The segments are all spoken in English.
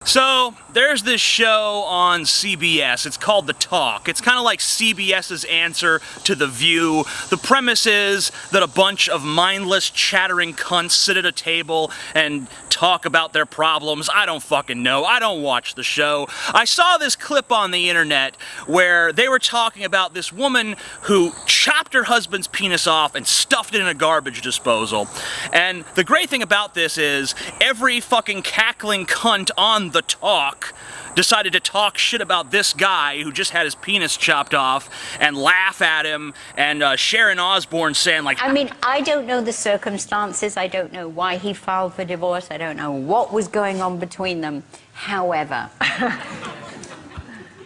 So, there's this show on CBS. It's called The Talk. It's kind of like CBS's answer to The View. The premise is that a bunch of mindless, chattering cunts sit at a table and talk about their problems. I don't fucking know. I don't watch the show. I saw this clip on the internet where they were talking about this woman who chopped her husband's penis off and stuffed it in a garbage disposal. And the great thing about this is every fucking cackling cunt on The Talk decided to talk shit about this guy who just had his penis chopped off and laugh at him, and Sharon Osbourne saying like... I mean, I don't know the circumstances, I don't know why he filed for divorce, I don't know what was going on between them. However,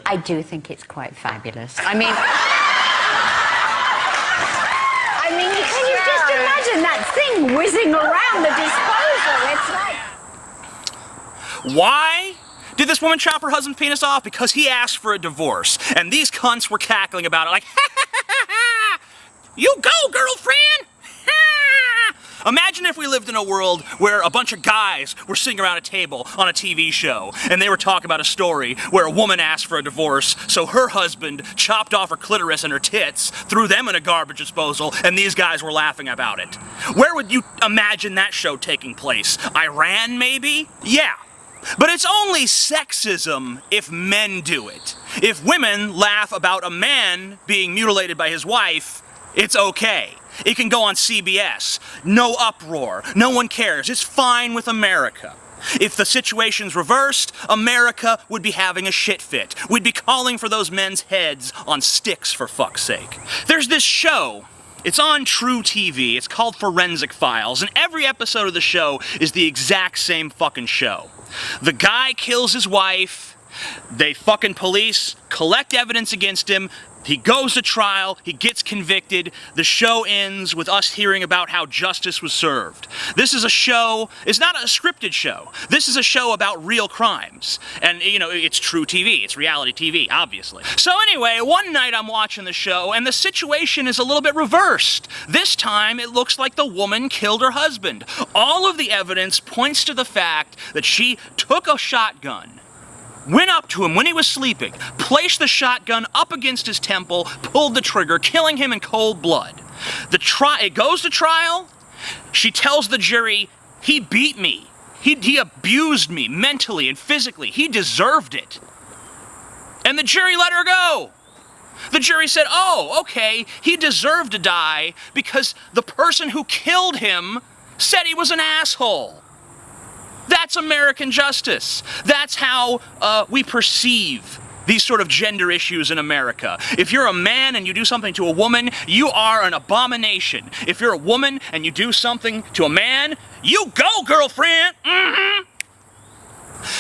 I do think it's quite fabulous. I mean, can you just imagine that thing whizzing around the disposal? It's like... Why did this woman chop her husband's penis off? Because he asked for a divorce. And these cunts were cackling about it like, ha ha ha ha ha! You go, girlfriend! Ha! Imagine if we lived in a world where a bunch of guys were sitting around a table on a TV show and they were talking about a story where a woman asked for a divorce, so her husband chopped off her clitoris and her tits, threw them in a garbage disposal, and these guys were laughing about it. Where would you imagine that show taking place? Iran, maybe? Yeah. But it's only sexism if men do it. If women laugh about a man being mutilated by his wife, it's okay. It can go on CBS. No uproar. No one cares. It's fine with America. If the situation's reversed, America would be having a shit fit. We'd be calling for those men's heads on sticks, for fuck's sake. There's this show. It's on True TV. It's called Forensic Files, and every episode of the show is the exact same fucking show. The guy kills his wife, they fucking police collect evidence against him, he goes to trial, he gets convicted, the show ends with us hearing about how justice was served. This is a show, it's not a scripted show, this is a show about real crimes. And, you know, it's True TV, it's reality TV, obviously. So anyway, one night I'm watching the show and the situation is a little bit reversed. This time it looks like the woman killed her husband. All of the evidence points to the fact that she took a shotgun, went up to him when he was sleeping, placed the shotgun up against his temple, pulled the trigger, killing him in cold blood. It goes to trial. She tells the jury, he beat me. He abused me mentally and physically. He deserved it. And the jury let her go. The jury said, oh, okay, he deserved to die because the person who killed him said he was an asshole. That's American justice. That's how we perceive these sort of gender issues in America. If you're a man and you do something to a woman, you are an abomination. If you're a woman and you do something to a man, you go, girlfriend! Mm-hmm.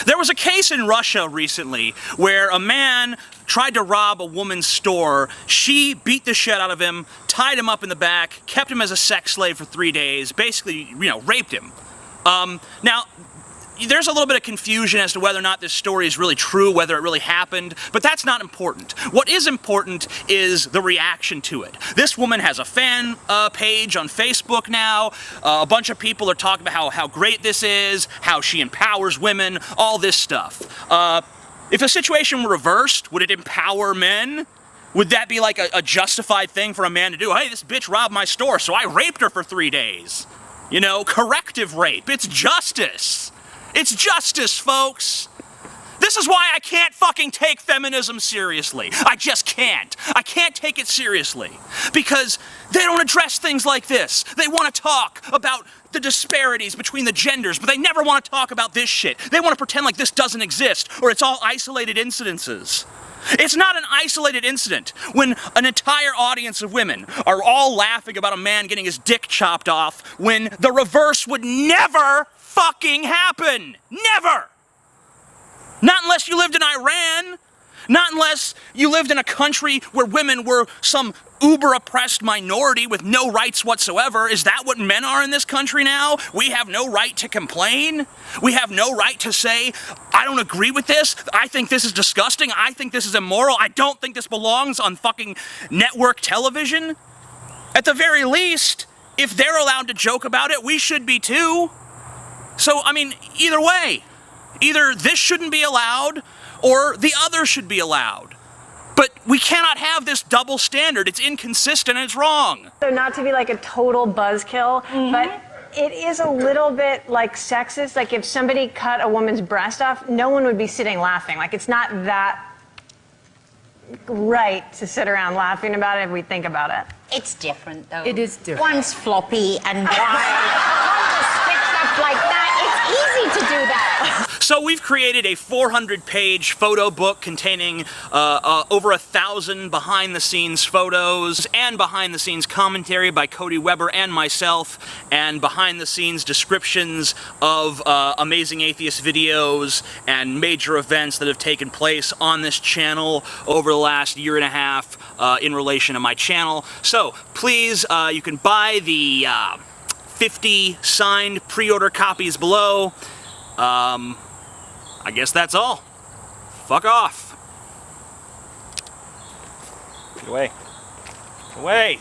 There was a case in Russia recently where a man tried to rob a woman's store. She beat the shit out of him, tied him up in the back, kept him as a sex slave for 3 days, basically, you know, raped him. Now, there's a little bit of confusion as to whether or not this story is really true, whether it really happened, but that's not important. What is important is the reaction to it. This woman has a fan page on Facebook now. A bunch of people are talking about how great this is, how she empowers women, all this stuff. If a situation were reversed, would it empower men? Would that be like a justified thing for a man to do? Hey, this bitch robbed my store, so I raped her for 3 days. You know, corrective rape. It's justice. It's justice, folks. This is why I can't fucking take feminism seriously. I just can't. I can't take it seriously. Because they don't address things like this. They want to talk about the disparities between the genders, but they never want to talk about this shit. They want to pretend like this doesn't exist, or it's all isolated incidences. It's not an isolated incident when an entire audience of women are all laughing about a man getting his dick chopped off when the reverse would never fucking happen. Never. Not unless you lived in Iran. Not unless you lived in a country where women were some uber-oppressed minority with no rights whatsoever. Is that what men are in this country now? We have no right to complain? We have no right to say, I don't agree with this. I think this is disgusting. I think this is immoral. I don't think this belongs on fucking network television. At the very least, if they're allowed to joke about it, we should be too. So, I mean, either way, Either this shouldn't be allowed, or the other should be allowed. But we cannot have this double standard. It's inconsistent and it's wrong. So not to be like a total buzzkill, but it is a little bit like sexist. Like if somebody cut a woman's breast off, no one would be sitting laughing. Like it's not that right to sit around laughing about it if we think about it. It's different, though. It is different. One's floppy and wide. One just sticks up like that. It's easy to do that. So we've created a 400-page photo book containing over 1,000 behind-the-scenes photos and behind-the-scenes commentary by Cody Weber and myself, and behind-the-scenes descriptions of Amazing Atheist videos and major events that have taken place on this channel over the last year and a half in relation to my channel. So please, you can buy the 50 signed pre-order copies below. I guess that's all. Fuck off. Get away. Get away.